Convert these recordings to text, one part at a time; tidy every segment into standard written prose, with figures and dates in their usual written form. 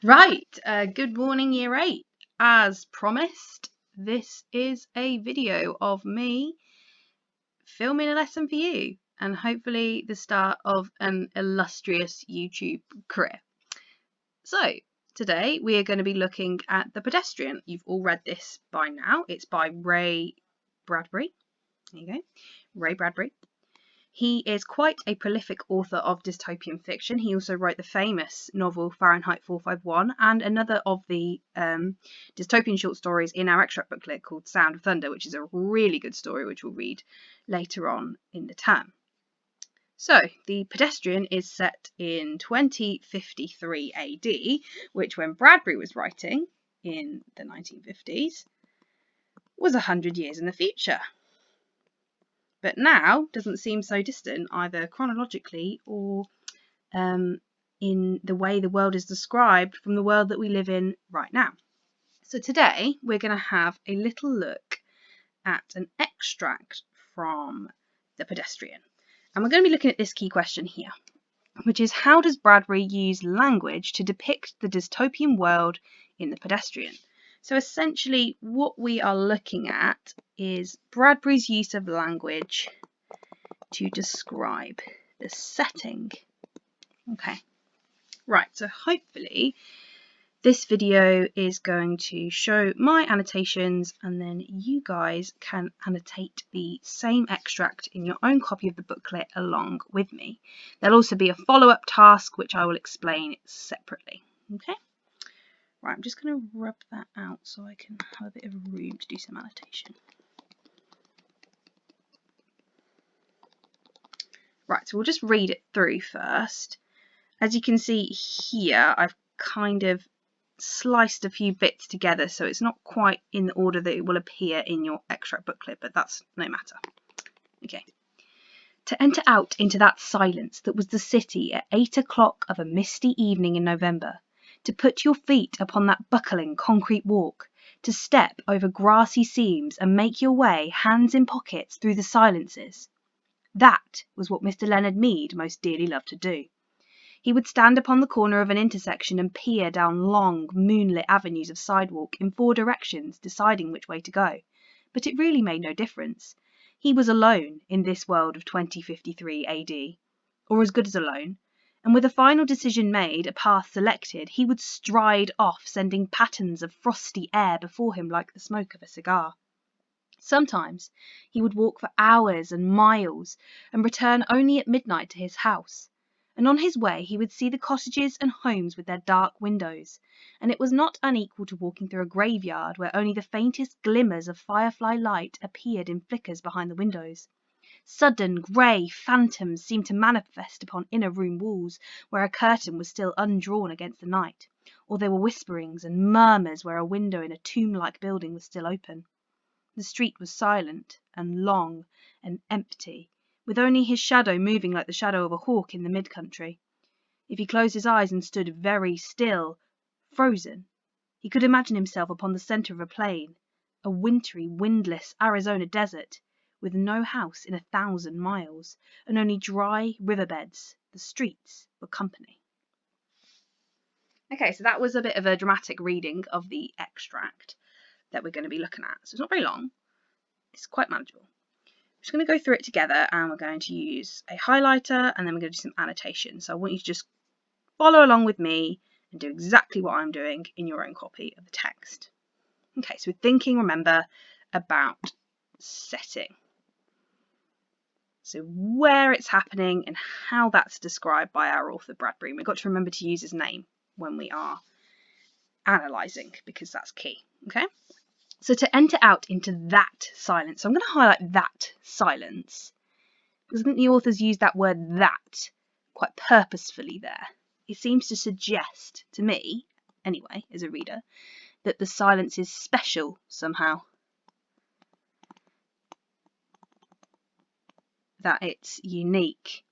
Right, good morning, Year 8. As promised, this is a video of me filming a lesson for you and hopefully the start of an illustrious YouTube career. So, today we are going to be looking at The Pedestrian. You've all read this by now. It's by Ray Bradbury. There you go, Ray Bradbury. He is quite a prolific author of dystopian fiction. He also wrote the famous novel Fahrenheit 451 and another of the dystopian short stories in our extract booklet called Sound of Thunder, which is a really good story which we'll read later on in the term. So, The Pedestrian is set in 2053 AD, which when Bradbury was writing in the 1950s was 100 years in the future. But now doesn't seem so distant either chronologically or in the way the world is described from the world that we live in right now. So today we're going to have a little look at an extract from The Pedestrian. And we're going to be looking at this key question here, which is how does Bradbury use language to depict the dystopian world in The Pedestrian? So essentially what we are looking at is Bradbury's use of language to describe the setting. Okay, right, so hopefully this video is going to show my annotations and then you guys can annotate the same extract in your own copy of the booklet along with me. There'll also be a follow-up task which I will explain separately. Okay. Right, I'm just going to rub that out so I can have a bit of room to do some annotation. Right, so we'll just read it through first. As you can see here, I've kind of sliced a few bits together, so it's not quite in the order that it will appear in your extract booklet, but that's no matter. Okay. To enter out into that silence that was the city at 8 o'clock of a misty evening in November, to put your feet upon that buckling concrete walk, to step over grassy seams and make your way, hands in pockets, through the silences. That was what Mr. Leonard Mead most dearly loved to do. He would stand upon the corner of an intersection and peer down long, moonlit avenues of sidewalk in 4 directions, deciding which way to go. But it really made no difference. He was alone in this world of 2053 AD, or as good as alone, and with a final decision made, a path selected, he would stride off, sending patterns of frosty air before him like the smoke of a cigar. Sometimes he would walk for hours and miles, and return only at midnight to his house. And on his way he would see the cottages and homes with their dark windows, and it was not unequal to walking through a graveyard where only the faintest glimmers of firefly light appeared in flickers behind the windows. Sudden grey phantoms seemed to manifest upon inner room walls where a curtain was still undrawn against the night, or there were whisperings and murmurs where a window in a tomb-like building was still open. The street was silent and long and empty, with only his shadow moving like the shadow of a hawk in the mid-country. If he closed his eyes and stood very still, frozen, he could imagine himself upon the centre of a plain, a wintry, windless Arizona desert, with no house in 1,000 miles, and only dry riverbeds. The streets were company. Okay, so that was a bit of a dramatic reading of the extract that we're going to be looking at. So it's not very long. It's quite manageable. I'm just going to go through it together and we're going to use a highlighter and then we're going to do some annotation. So I want you to just follow along with me and do exactly what I'm doing in your own copy of the text. Okay, so we're thinking, remember, about setting. So where it's happening and how that's described by our author Bradbury. And we've got to remember to use his name when we are analysing because that's key. Okay. So to enter out into that silence, so I'm going to highlight that silence because I think the author's used that word that quite purposefully there. It seems to suggest to me, anyway, as a reader, that the silence is special somehow. That it's unique.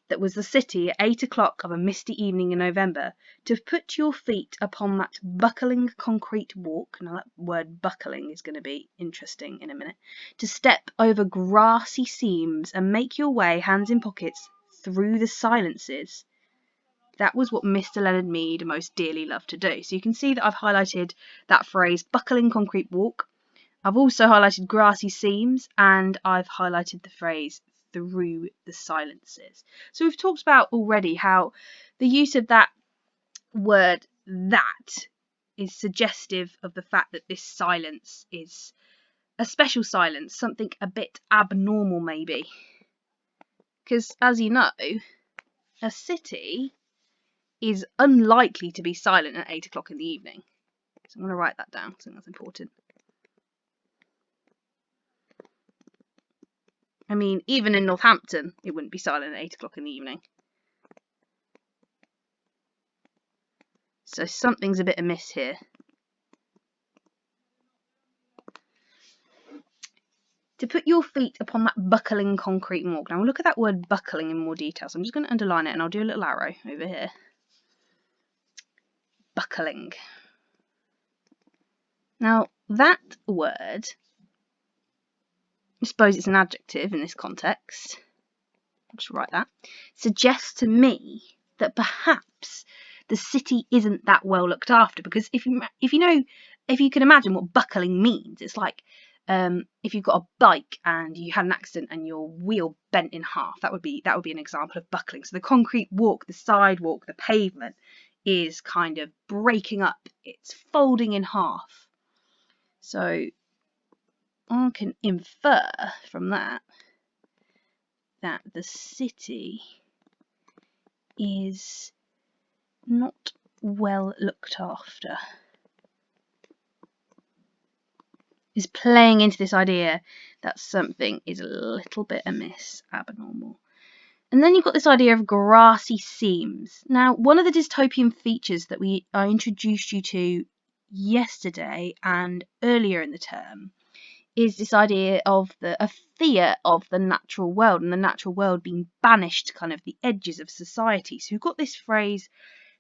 That was the city at 8 o'clock of a misty evening in November, to put your feet upon that buckling concrete walk, now that word buckling is going to be interesting in a minute, to step over grassy seams and make your way, hands in pockets, through the silences. That was what Mr. Leonard Mead most dearly loved to do. So you can see that I've highlighted that phrase, buckling concrete walk. I've also highlighted grassy seams, and I've highlighted the phrase through the silences. So we've talked about already how the use of that word that is suggestive of the fact that this silence is a special silence, something a bit abnormal maybe. Because as you know, a city is unlikely to be silent at 8 o'clock in the evening. So I'm going to write that down. I think that's important. I mean, even in Northampton, it wouldn't be silent at 8 o'clock in the evening. So something's a bit amiss here. To put your feet upon that buckling concrete walk. Now we'll look at that word buckling in more detail. So I'm just going to underline it and I'll do a little arrow over here. Buckling. Now that word, I suppose it's an adjective in this context. I'll just write that. Suggests to me that perhaps the city isn't that well looked after, because if you can imagine what buckling means, it's like if you've got a bike and you had an accident and your wheel bent in half, that would be an example of buckling. So the concrete walk, the sidewalk, the pavement is kind of breaking up, it's folding in half. So I can infer from that the city is not well looked after. Is playing into this idea that something is a little bit amiss, abnormal. And then you've got this idea of grassy seams. Now, one of the dystopian features that I introduced you to yesterday and earlier in the term is this idea of a fear of the natural world, and the natural world being banished to kind of the edges of society. So you've got this phrase,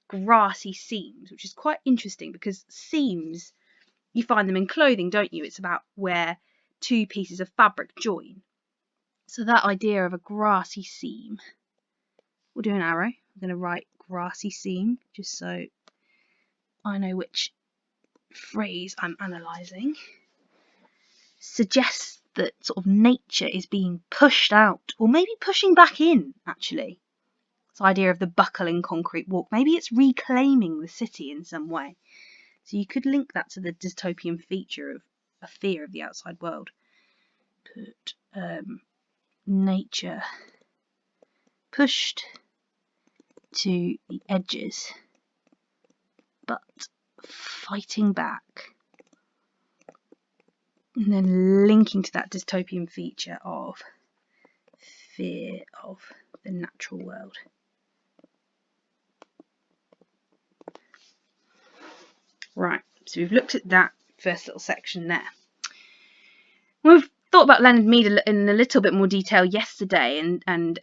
grassy seams, which is quite interesting because seams, you find them in clothing, don't you? It's about where two pieces of fabric join. So that idea of a grassy seam. We'll do an arrow. I'm going to write grassy seam just so I know which phrase I'm analysing. Suggests that sort of nature is being pushed out, or maybe pushing back in, actually. This idea of the buckling concrete walk. Maybe it's reclaiming the city in some way. So you could link that to the dystopian feature of a fear of the outside world. Put nature pushed to the edges, but fighting back. And then linking to that dystopian feature of fear of the natural world. Right, so we've looked at that first little section there. We've thought about Leonard Mead in a little bit more detail yesterday, and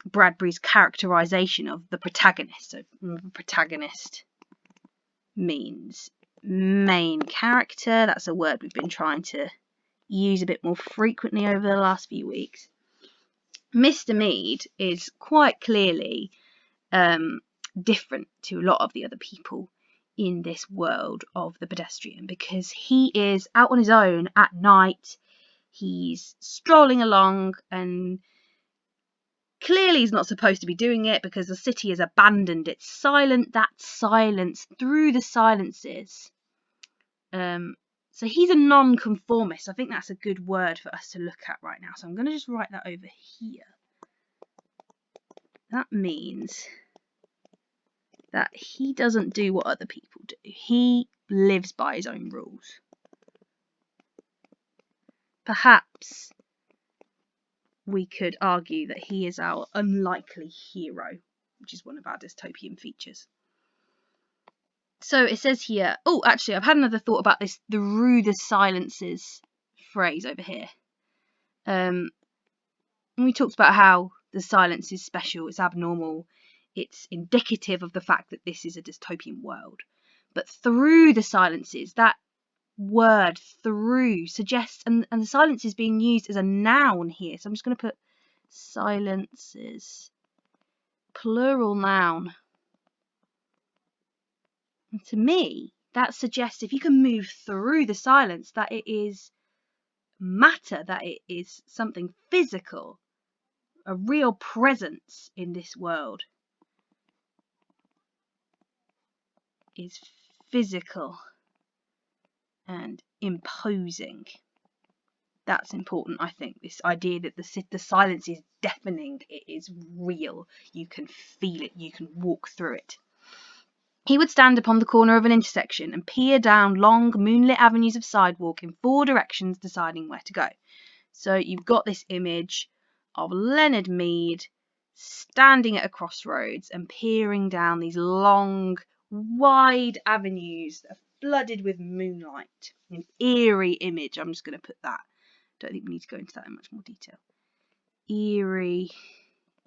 Bradbury's characterisation of the protagonist. So protagonist means main character. That's a word we've been trying to use a bit more frequently over the last few weeks. Mr. Mead is quite clearly different to a lot of the other people in this world of the pedestrian, because he is out on his own at night. He's strolling along, and clearly he's not supposed to be doing it because the city is abandoned. It's silent. That silence through the silences. So he's a non-conformist. I think that's a good word for us to look at right now. So I'm going to just write that over here. That means that he doesn't do what other people do. He lives by his own rules. Perhaps we could argue that he is our unlikely hero, which is one of our dystopian features. So it says here, oh, actually, I've had another thought about this through the silences phrase over here. And we talked about how the silence is special, it's abnormal, it's indicative of the fact that this is a dystopian world. But through the silences, that word through suggests, and the silence is being used as a noun here. So I'm just going to put silences, plural noun. And to me, that suggests if you can move through the silence, that it is matter, that it is something physical, a real presence in this world is physical and imposing. That's important, I think. This idea that the silence is deafening, it is real. You can feel it, you can walk through it. He would stand upon the corner of an intersection and peer down long moonlit avenues of sidewalk in 4 directions, deciding where to go. So you've got this image of Leonard Mead standing at a crossroads and peering down these long, wide avenues that are flooded with moonlight. An eerie image. I'm just going to put that. Don't think we need to go into that in much more detail. Eerie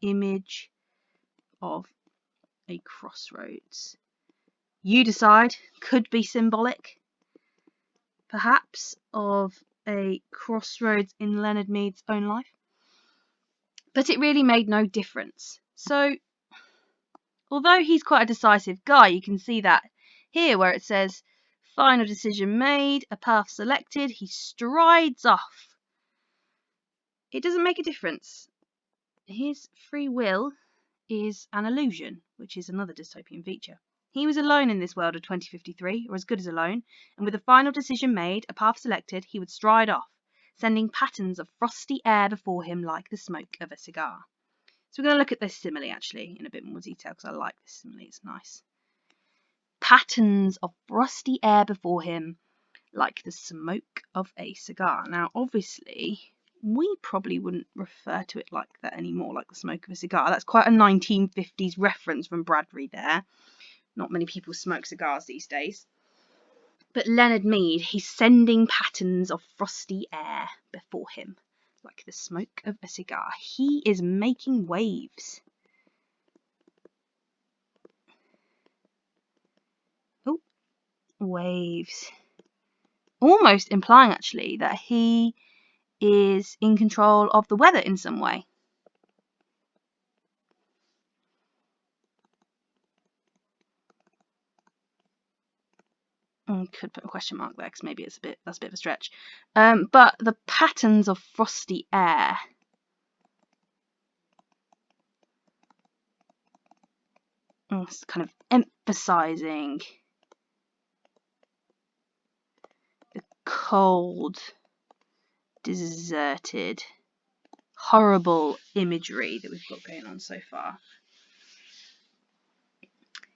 image of a crossroads. You decide. Could be symbolic, perhaps, of a crossroads in Leonard Mead's own life. But it really made no difference. So, although he's quite a decisive guy, you can see that here where it says, final decision made, a path selected, he strides off. It doesn't make a difference. His free will is an illusion, which is another dystopian feature. He was alone in this world of 2053, or as good as alone, and with a final decision made, a path selected, he would stride off, sending patterns of frosty air before him like the smoke of a cigar. So we're going to look at this simile actually in a bit more detail because I like this simile, it's nice. Patterns of frosty air before him like the smoke of a cigar. Now obviously we probably wouldn't refer to it like that anymore, like the smoke of a cigar. That's quite a 1950s reference from Bradbury there. Not many people smoke cigars these days. But Leonard Mead, he's sending patterns of frosty air before him, like the smoke of a cigar. He is making waves. Oh, waves. Almost implying, actually, that he is in control of the weather in some way. Could put a question mark there because maybe that's a bit of a stretch. But the patterns of frosty air. It's kind of emphasizing the cold, deserted, horrible imagery that we've got going on so far.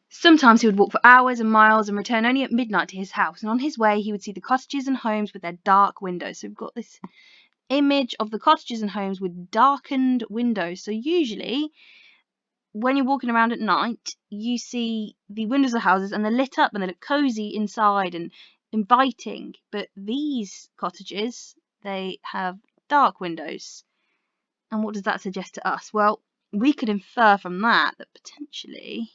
Sometimes he would walk for hours and miles and return only at midnight to his house, and on his way he would see the cottages and homes with their dark windows. So we've got this image of the cottages and homes with darkened windows. So usually when you're walking around at night, you see the windows of houses and they're lit up and they look cozy inside and inviting. But these cottages, they have dark windows. And what does that suggest to us? Well, we could infer from that potentially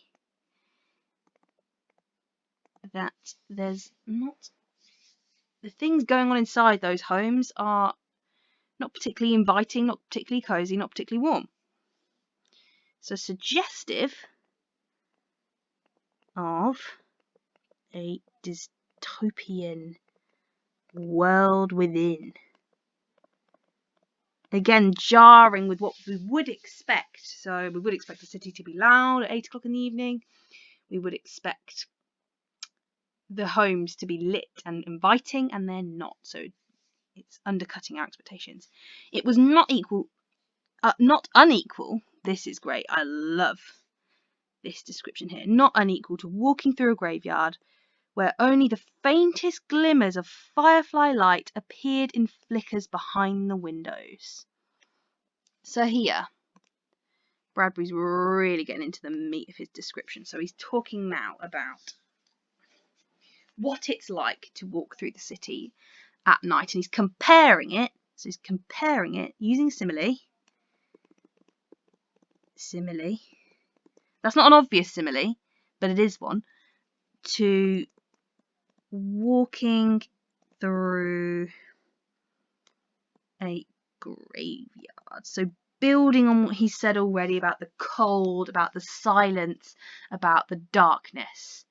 that there's not, the things going on inside those homes are not particularly inviting, not particularly cozy, not particularly warm. So suggestive of a dystopian world within. Again, jarring with what we would expect. So we would expect the city to be loud at 8 o'clock in the evening. We would expect the homes to be lit and inviting, and they're not. So it's undercutting our expectations. It was not unequal. This is great. I love this description here. Not unequal to walking through a graveyard where only the faintest glimmers of firefly light appeared in flickers behind the windows. So here, Bradbury's really getting into the meat of his description. So he's talking now about what it's like to walk through the city at night, and he's comparing it. So he's comparing it using simile. That's not an obvious simile, but it is one. To walking through a graveyard. So building on what he said already about the cold, about the silence, about the darkness.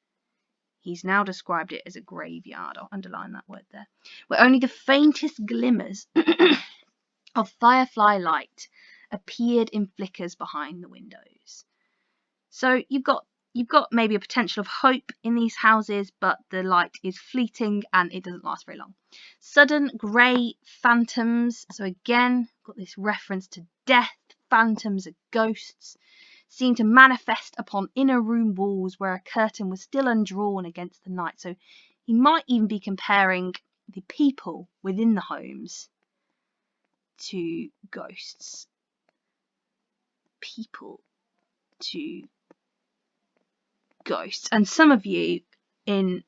He's now described it as a graveyard. I'll underline that word there. Where only the faintest glimmers of firefly light appeared in flickers behind the windows. So you've got maybe a potential of hope in these houses, but the light is fleeting and it doesn't last very long. Sudden grey phantoms. So again, got this reference to death. Phantoms are ghosts. Seem to manifest upon inner room walls where a curtain was still undrawn against the night. So he might even be comparing the people within the homes to ghosts. People to ghosts. And some of you in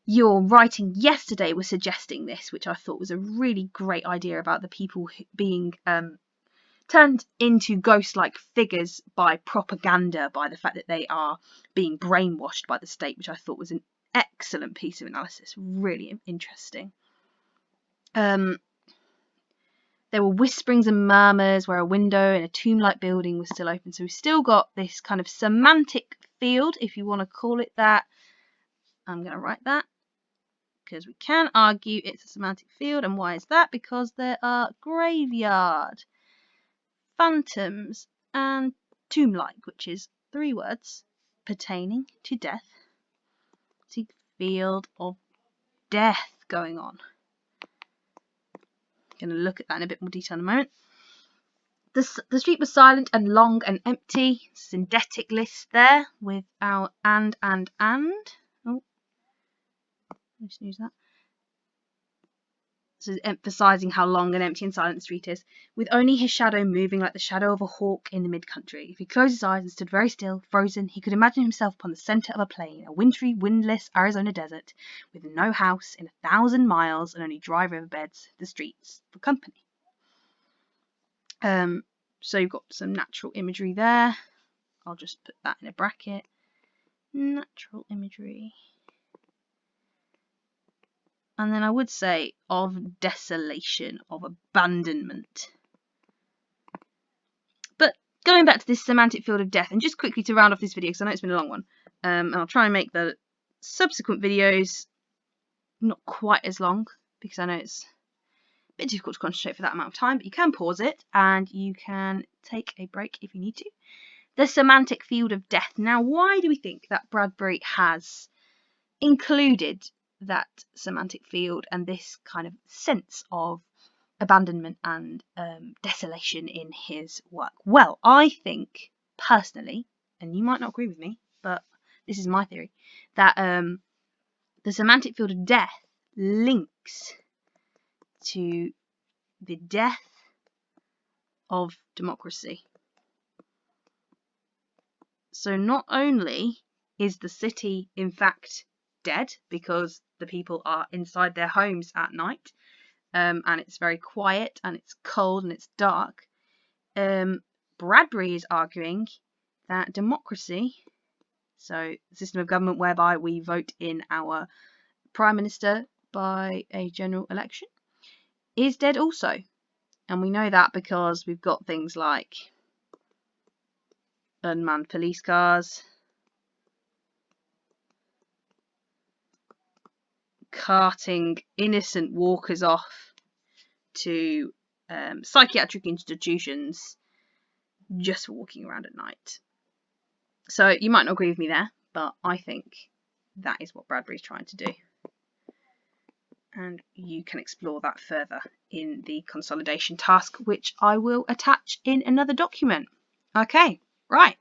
your writing yesterday were suggesting this, which I thought was a really great idea about the people being turned into ghost-like figures by propaganda, by the fact that they are being brainwashed by the state, which I thought was an excellent piece of analysis, really interesting. There were whisperings and murmurs where a window in a tomb-like building was still open. So we've still got this kind of semantic field, if you want to call it that. I'm going to write that because we can argue it's a semantic field. And why is that? Because there are graveyard, phantoms, and tomb-like, which is 3 words pertaining to death. See, field of death going on. Going to look at that in a bit more detail in a moment. The street was silent and long and empty. Syndetic list there with our and. Oh, let's use that. So emphasising how long and empty and silent the street is, with only his shadow moving like the shadow of a hawk in the mid-country. If he closed his eyes and stood very still, frozen, he could imagine himself upon the centre of a plain, a wintry, windless Arizona desert, with no house in 1,000 miles and only dry riverbeds, the streets for company. So you've got some natural imagery there. I'll just put that in a bracket. Natural imagery. And then I would say of desolation, of abandonment. But going back to this semantic field of death, and just quickly to round off this video, because I know it's been a long one, and I'll try and make the subsequent videos not quite as long, because I know it's a bit difficult to concentrate for that amount of time, but you can pause it, and you can take a break if you need to. The semantic field of death. Now, why do we think that Bradbury has included that semantic field and this kind of sense of abandonment and desolation in his work? Well, I think personally, and you might not agree with me, but this is my theory, that the semantic field of death links to the death of democracy. So not only is the city in fact dead because the people are inside their homes at night, and it's very quiet and it's cold and it's dark, Bradbury is arguing that democracy, so the system of government whereby we vote in our prime minister by a general election, is dead also. And we know that because we've got things like unmanned police cars, carting innocent walkers off to psychiatric institutions just for walking around at night. So you might not agree with me there, but I think that is what Bradbury's trying to do. And you can explore that further in the consolidation task, which I will attach in another document. Okay, right.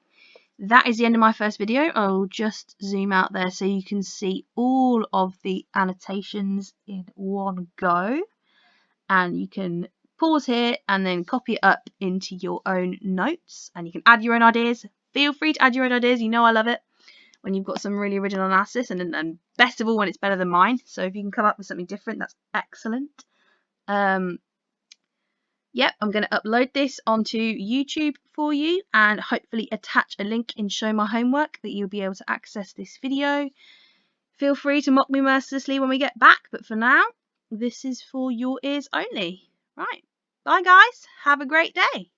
That is the end of my first video. I'll just zoom out there so you can see all of the annotations in one go. And you can pause here and then copy it up into your own notes. And you can add your own ideas. Feel free to add your own ideas. You know I love it when you've got some really original analysis. And best of all, when it's better than mine. So if you can come up with something different, that's excellent. Yep, I'm going to upload this onto YouTube for you and hopefully attach a link in Show My Homework that you'll be able to access this video. Feel free to mock me mercilessly when we get back, but for now, this is for your ears only. Right, bye guys, have a great day.